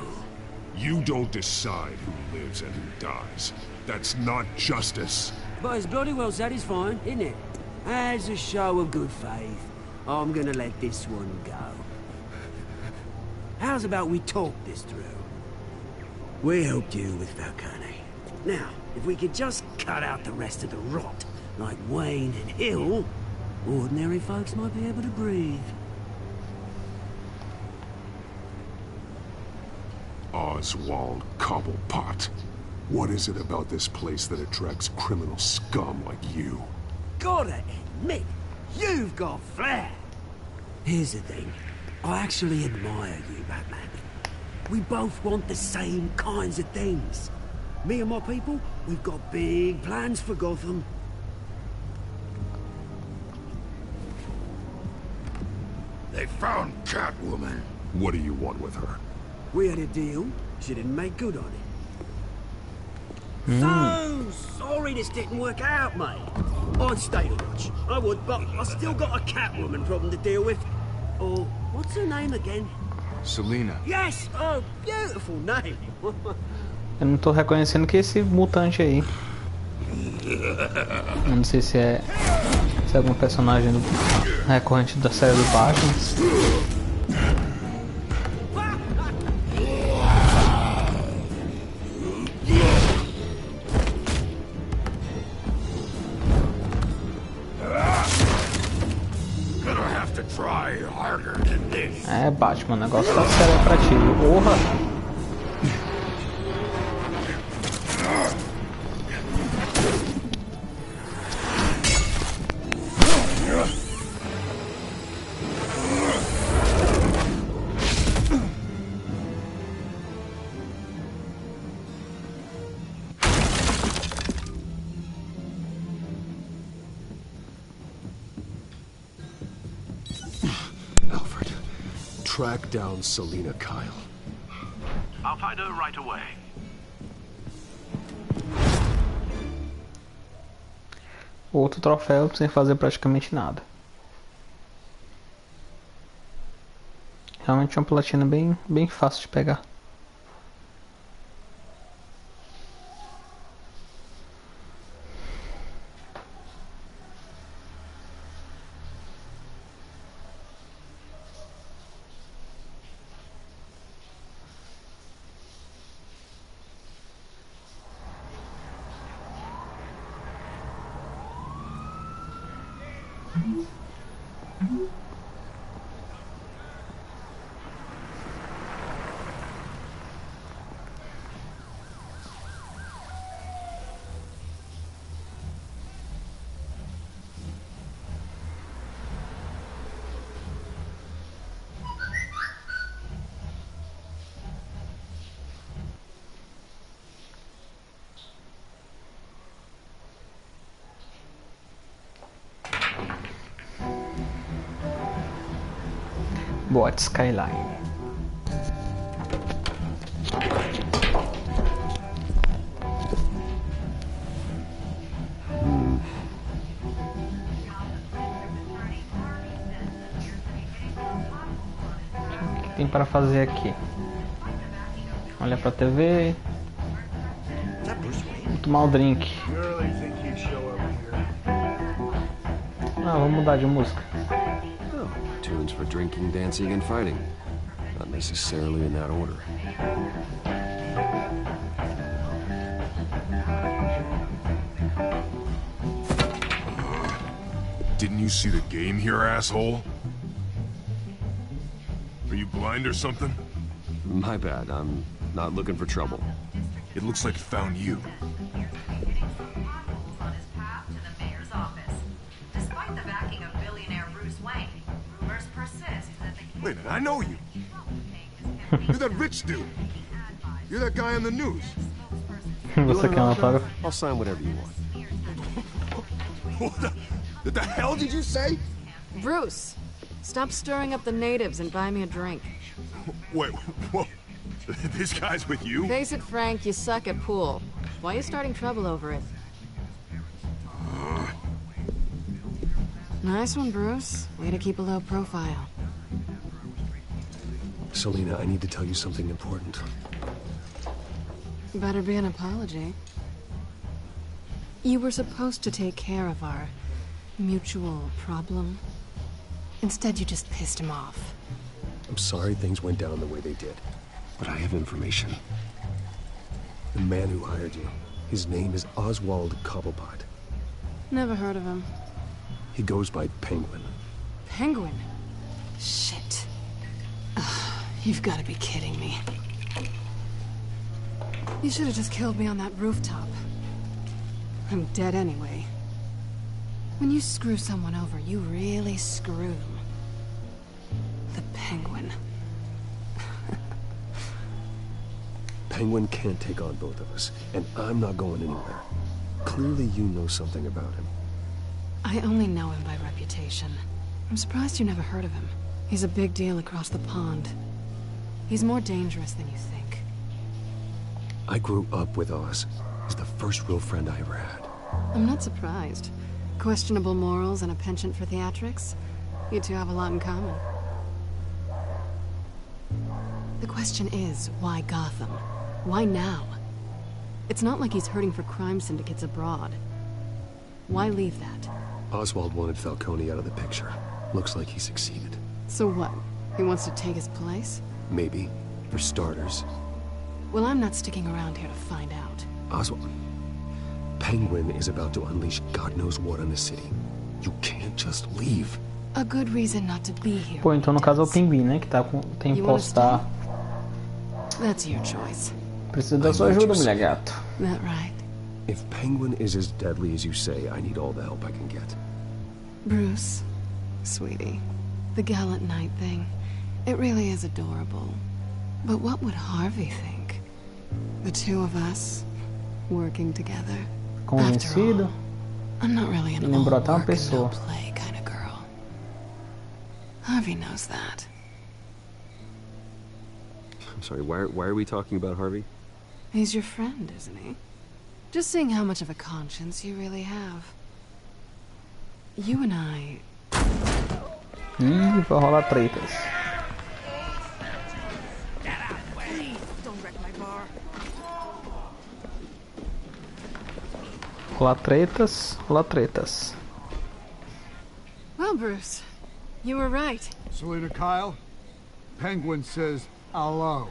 Speaker 10: You don't decide who lives and who dies. That's not justice.
Speaker 5: But it's bloody well satisfying, isn't it? As a show of good faith, I'm gonna let this one go. How's about we talk this through? We helped you with Falcone. Now, if we could just cut out the rest of the rot, like Wayne and Hill, ordinary folks might be able to breathe.
Speaker 10: Oswald Cobblepot. What is it about this place that attracts criminal scum like you?
Speaker 5: Gotta admit, you've got flair. Here's the thing. I actually admire you, Batman. We both want the same kinds of things. Me and my people, we've got big plans for Gotham.
Speaker 10: They found Catwoman. What do you want with her?
Speaker 5: We had a deal. She didn't make good on it. So sorry this didn't work out, mate. I'd stay to watch. I would, but I still got a Catwoman problem to deal with. Or, what's her name again?
Speaker 10: Selina.
Speaker 5: Yes! Oh, beautiful name.
Speaker 1: Eu não tô reconhecendo que esse mutante aí. Eu não sei se é algum personagem recorrente da série do Batman. É, Batman, o negócio tá sério pra ti. Porra!
Speaker 3: Track down Selina Kyle.
Speaker 14: I'll find her right away.
Speaker 1: Outro troféu sem fazer praticamente nada. Realmente é uma platina bem fácil de pegar. Boate Skyline. O que tem para fazer aqui? Olha pra TV. Vou tomar um drink. Ah, vamos mudar de música.
Speaker 15: Tunes for drinking, dancing, and fighting. Not necessarily in that order.
Speaker 10: Didn't you see the game here, asshole? Are you blind or something?
Speaker 15: My bad, I'm not looking for trouble.
Speaker 10: It looks like it found you. Wait a minute, I know you. You're that rich dude. You're that guy on the news.
Speaker 1: Você quer um autógrafo?
Speaker 15: I'll sign whatever you want.
Speaker 10: What the hell did you say?
Speaker 6: Bruce, stop stirring up the natives and buy me a drink.
Speaker 10: Wait, whoa. This guy's with you?
Speaker 6: Face it, Frank, you suck at pool. Why are you starting trouble over it? Nice one, Bruce. Way to keep a low profile.
Speaker 15: Selina, I need to tell you something important.
Speaker 6: Better be an apology. You were supposed to take care of our mutual problem. Instead, you just pissed him off.
Speaker 15: I'm sorry things went down the way they did, but I have information. The man who hired you, his name is Oswald Cobblepot.
Speaker 6: Never heard of him.
Speaker 15: He goes by Penguin.
Speaker 6: Penguin? Shit. You've got to be kidding me. You should have just killed me on that rooftop. I'm dead anyway. When you screw someone over, you really screw them. The Penguin.
Speaker 15: Penguin can't take on both of us, and I'm not going anywhere. Clearly you know something about him.
Speaker 6: I only know him by reputation. I'm surprised you never heard of him. He's a big deal across the pond. He's more dangerous than you think.
Speaker 15: I grew up with Oz. He's the first real friend I ever had.
Speaker 6: I'm not surprised. Questionable morals and a penchant for theatrics. You two have a lot in common. The question is, why Gotham? Why now? It's not like he's hurting for crime syndicates abroad. Why leave that?
Speaker 15: Oswald wanted Falcone out of the picture. Looks like he succeeded.
Speaker 6: So what? He wants to take his place?
Speaker 15: Maybe. For starters.
Speaker 6: Well, I'm not sticking around here to find out.
Speaker 15: Oswald. Penguin is about to unleash God knows what on the city. You can't just leave.
Speaker 6: A good reason not to be here.
Speaker 1: Pô, então no caso é o Pinguim, né? Que tá com... tem que postar.
Speaker 6: That's your choice.
Speaker 1: Preciso da sua ajuda, mulher gato.
Speaker 6: That right?
Speaker 15: If Penguin is as deadly as you say, I need all the help I can get.
Speaker 6: Bruce, sweetie, the gallant knight thing, it really is adorable. But what would Harvey think? The two of us, working together.
Speaker 1: Convencido?
Speaker 6: All, I'm not really an
Speaker 1: lembrou
Speaker 6: all
Speaker 1: até uma
Speaker 6: work and no
Speaker 1: pessoa.
Speaker 6: play kind of girl. Harvey knows that.
Speaker 15: I'm sorry, why are we talking about Harvey?
Speaker 6: He's your friend, isn't he? Just seeing how much of a conscience you really have. You and I...
Speaker 1: Ih, vai rolar tretas.
Speaker 6: Don't wreck my bar.
Speaker 1: Rolar tretas, rolar tretas.
Speaker 6: Well, Bruce, you were right.
Speaker 2: Selina Kyle, Penguin says hello.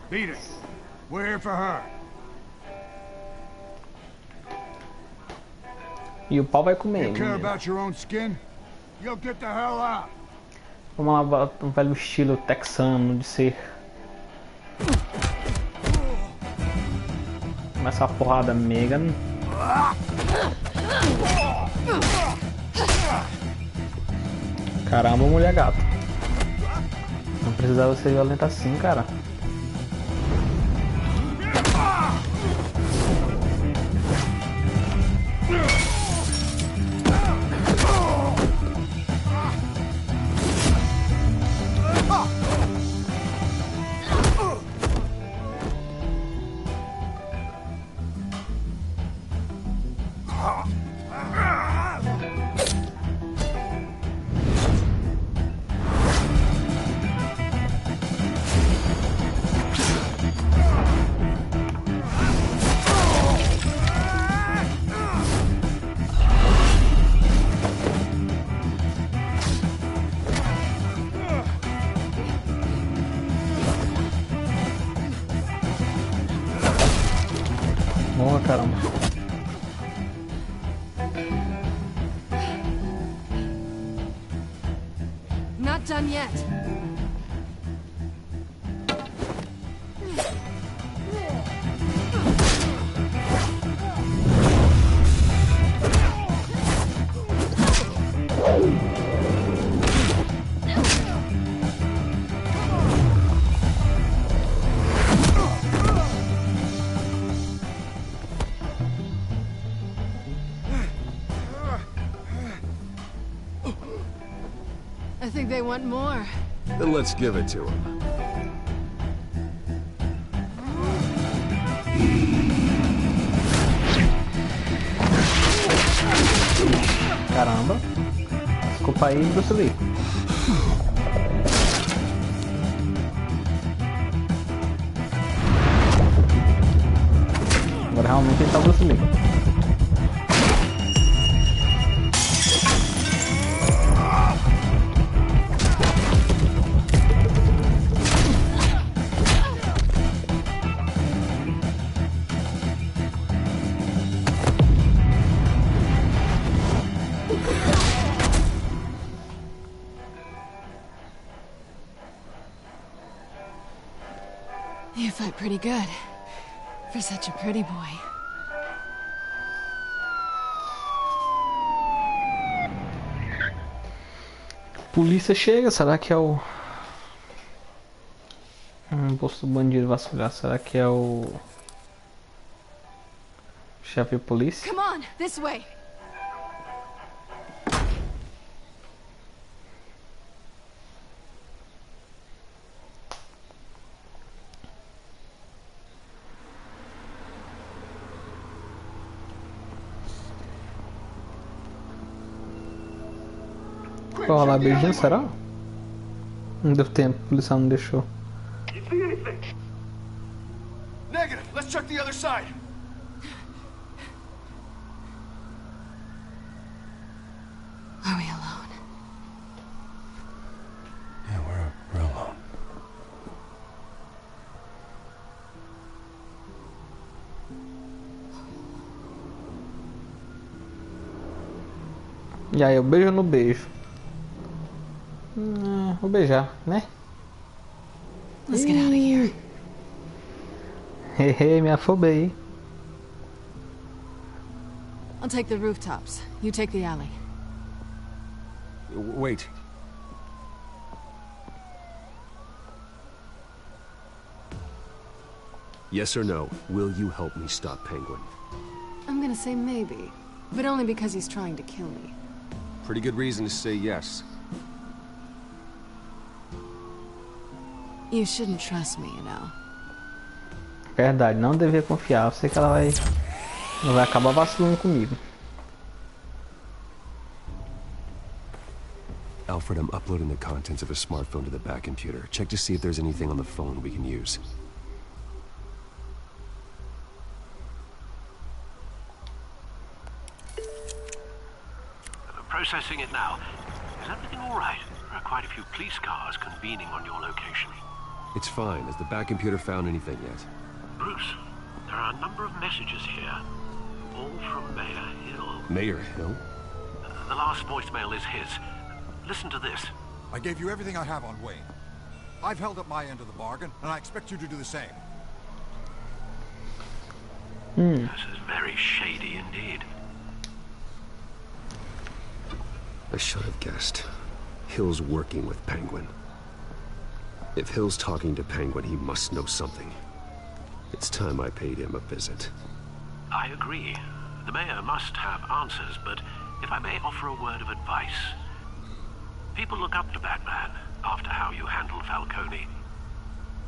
Speaker 2: Beat it. We're here for her.
Speaker 1: E o pau vai comer.
Speaker 2: You care
Speaker 1: Menino.
Speaker 2: about your own skin? You'll get the hell out.
Speaker 1: Vamos lá, um velho estilo texano de ser. Começa a porrada mega. Caramba, mulher gato. Não precisava ser violenta assim, cara. Boa, caramba.
Speaker 6: Not done yet. I think they want more.
Speaker 15: Then let's give it to him.
Speaker 1: Caramba. Desculpa aí, Bruce Lee. Agora realmente ele tá Bruce Lee.
Speaker 6: You fight pretty good. For such a pretty boy.
Speaker 1: Polícia chega, será que é o... posto do bandido vasculhar, será que é o... chefe de polícia?
Speaker 6: Come on, this way.
Speaker 1: Vai rolar beijinho, será? Não deu tempo, o policial não deixou.
Speaker 10: Negative. Let's check the other side.
Speaker 6: Are we alone?
Speaker 15: Yeah, we're alone.
Speaker 1: E aí, eu beijo no beijo. Vou beijar, né?
Speaker 6: Let's get out of here.
Speaker 1: Hehe, me afobei.
Speaker 6: I'll take the rooftops. You take the alley.
Speaker 15: Wait. Yes or no, will you help me stop Penguin?
Speaker 6: I'm gonna say maybe, but only because he's trying to kill me.
Speaker 15: Pretty good reason to say yes.
Speaker 6: You shouldn't trust me, you know.
Speaker 1: Verdade, não devia confiar. Eu sei que ela vai acabar vacilando comigo.
Speaker 15: Alfred, I'm uploading the contents of a smartphone to the back computer. Check to see if there's anything on the phone we can use.
Speaker 14: Processing it now. Is everything all right? There are quite a few police cars convening on your location.
Speaker 15: It's fine. Has the back computer found anything yet?
Speaker 14: Bruce, there are a number of messages here. All from Mayor Hill.
Speaker 15: Mayor Hill?
Speaker 14: The last voicemail is his. Listen to this.
Speaker 10: I gave you everything I have on Wayne. I've held up my end of the bargain, and I expect you to do the same.
Speaker 14: This is very shady indeed.
Speaker 15: I should have guessed. Hill's working with Penguin. If Hill's talking to Penguin, he must know something. It's time I paid him a visit.
Speaker 14: I agree. The mayor must have answers, but if I may offer a word of advice. People look up to Batman after how you handled Falcone.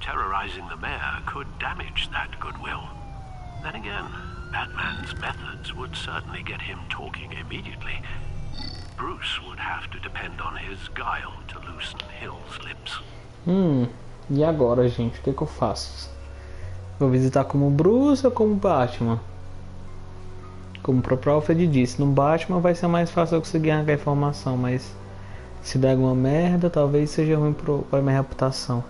Speaker 14: Terrorizing the mayor could damage that goodwill. Then again, Batman's methods would certainly get him talking immediately. Bruce would have to depend on his guile to loosen Hill's lips.
Speaker 1: E agora, gente? O que eu faço? Vou visitar como Bruce ou como Batman? Como o próprio Alfred disse, no Batman vai ser mais fácil eu conseguir arrancar informação, mas se der alguma merda, talvez seja ruim para minha reputação.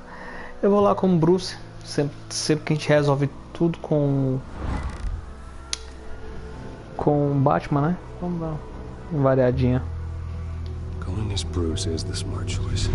Speaker 1: Eu vou lá como Bruce, sempre que a gente resolve tudo com Batman, né? Vamos dar uma variadinha.
Speaker 15: Going as Bruce is the smart choice.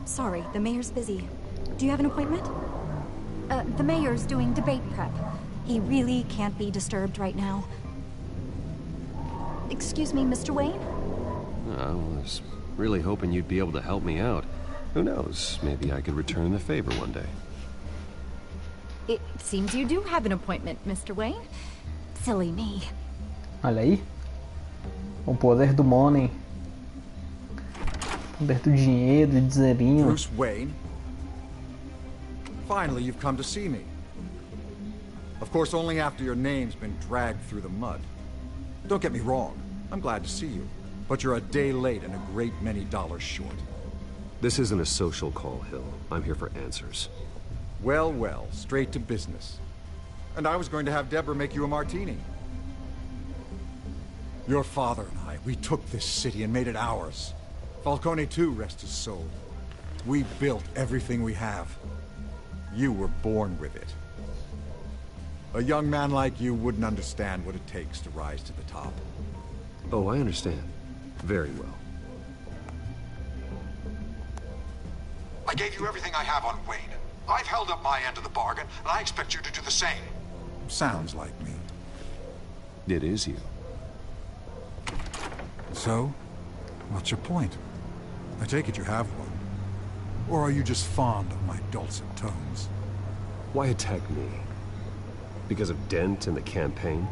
Speaker 16: Sorry, the mayor's busy. Do you have an appointment? The mayor's doing debate prep. He really can't be disturbed right now. Excuse me, Mr. Wayne?
Speaker 15: I was really hoping you'd be able to help me out. Who knows, maybe I could return the favor one day.
Speaker 16: It seems you do have an appointment, Mr. Wayne. Silly me.
Speaker 1: Olha aí. O poder do money. O poder do dinheiro, do dinheirinho.
Speaker 17: Bruce Wayne? Finally, you've come to see me. Of course, only after your name's been dragged through the mud. Don't get me wrong. I'm glad to see you. But you're a day late and a great many dollars short.
Speaker 15: This isn't a social call, Hill. I'm here for answers.
Speaker 17: Well, well, straight to business. And I was going to have Deborah make you a martini. Your father and I, we took this city and made it ours. Falcone too, rest his soul. We built everything we have. You were born with it. A young man like you wouldn't understand what it takes to rise to the top.
Speaker 15: Oh, I understand. Very well.
Speaker 10: I gave you everything I have on Wayne. I've held up my end of the bargain, and I expect you to do the same.
Speaker 17: Sounds like me.
Speaker 15: It is you.
Speaker 17: So, what's your point? I take it you have one. Or are you just fond of my dulcet tones?
Speaker 15: Why attack me? Because of Dent and the campaign?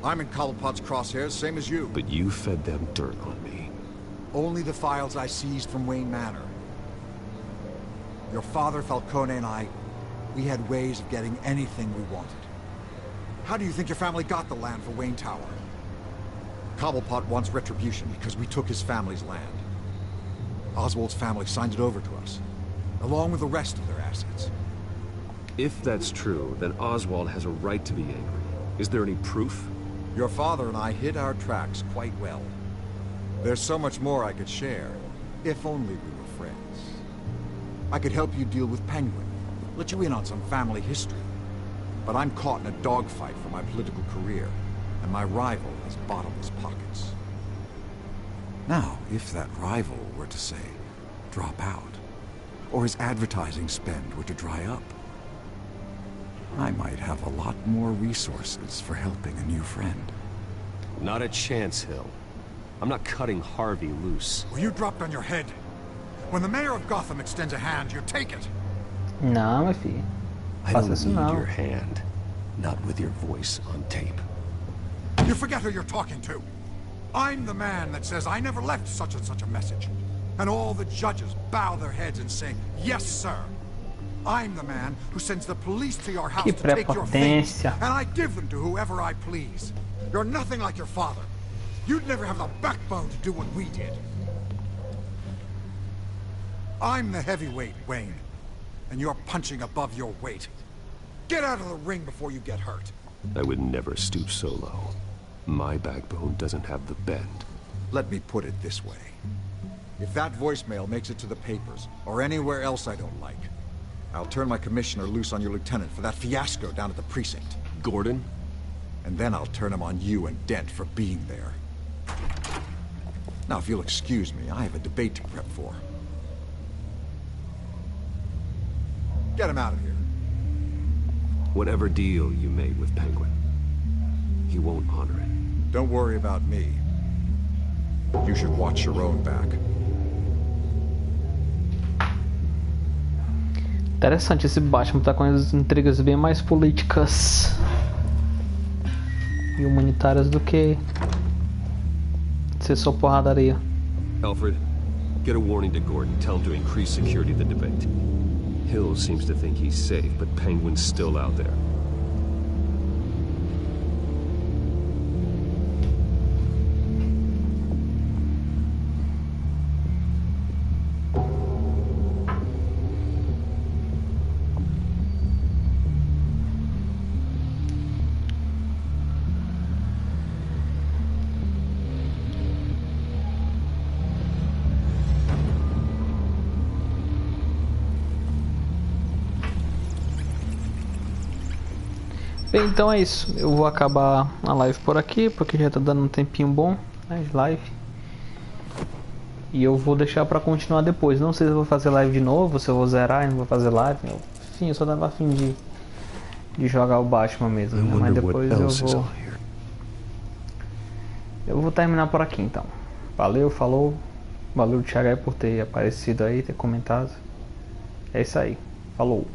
Speaker 17: I'm in Cobblepot's crosshairs, same as you.
Speaker 15: But you fed them dirt on me.
Speaker 17: Only the files I seized from Wayne Manor. Your father, Falcone, and I, we had ways of getting anything we wanted. How do you think your family got the land for Wayne Tower? Cobblepot wants retribution because we took his family's land. Oswald's family signed it over to us, along with the rest of their assets.
Speaker 15: If that's true, then Oswald has a right to be angry. Is there any proof?
Speaker 17: Your father and I hid our tracks quite well. There's so much more I could share, if only we were friends. I could help you deal with Penguin, let you in on some family history. But I'm caught in a dogfight for my political career, and my rival has bottomless pockets. Now, if that rival were to say, drop out, or his advertising spend were to dry up, I might have a lot more resources for helping a new friend.
Speaker 15: Not a chance, Hill. I'm not cutting Harvey loose.
Speaker 17: Well, you dropped on your head. When the mayor of Gotham extends a hand, you take it.
Speaker 1: Não, meu filho.
Speaker 15: I don't need your hand. Not with your voice on tape.
Speaker 17: You forget who you're talking to. I'm the man that says I never left such and such a message. And all the judges bow their heads and say, yes, sir. I'm the man who sends the police to your house to take your things, and I give them to whoever I please. You're nothing like your father. You'd never have the backbone to do what we did. I'm the heavyweight, Wayne, and you're punching above your weight. Get out of the ring before you get hurt.
Speaker 15: I would never stoop so low. My backbone doesn't have the bend.
Speaker 17: Let me put it this way. If that voicemail makes it to the papers, or anywhere else I don't like, I'll turn my commissioner loose on your lieutenant for that fiasco down at the precinct.
Speaker 15: Gordon?
Speaker 17: and then I'll turn him on you and Dent for being there. Now, if you'll excuse me, I have a debate to prep for. Get him out of here.
Speaker 15: Whatever deal you made with Penguin, he won't honor it.
Speaker 17: Don't worry about me. You should watch your own back.
Speaker 1: Interessante, esse Batman tá com as intrigas bem mais políticas e humanitárias do que ser só porradaria.
Speaker 15: Alfred, get a warning to Gordon. Tell him to increase security of the debate. Hill seems to think he's safe, but Penguin's still out there.
Speaker 1: Bem, então é isso. Eu vou acabar a live por aqui, porque já tá dando um tempinho bom, né, de live. E eu vou deixar pra continuar depois. Não sei se eu vou fazer live de novo, se eu vou zerar e não vou fazer live. Enfim, eu só tava afim de jogar o Batman mesmo, né? Mas depois eu vou terminar por aqui então. Valeu, falou. Valeu, Thiago, aí por ter aparecido aí, ter comentado. É isso aí. Falou.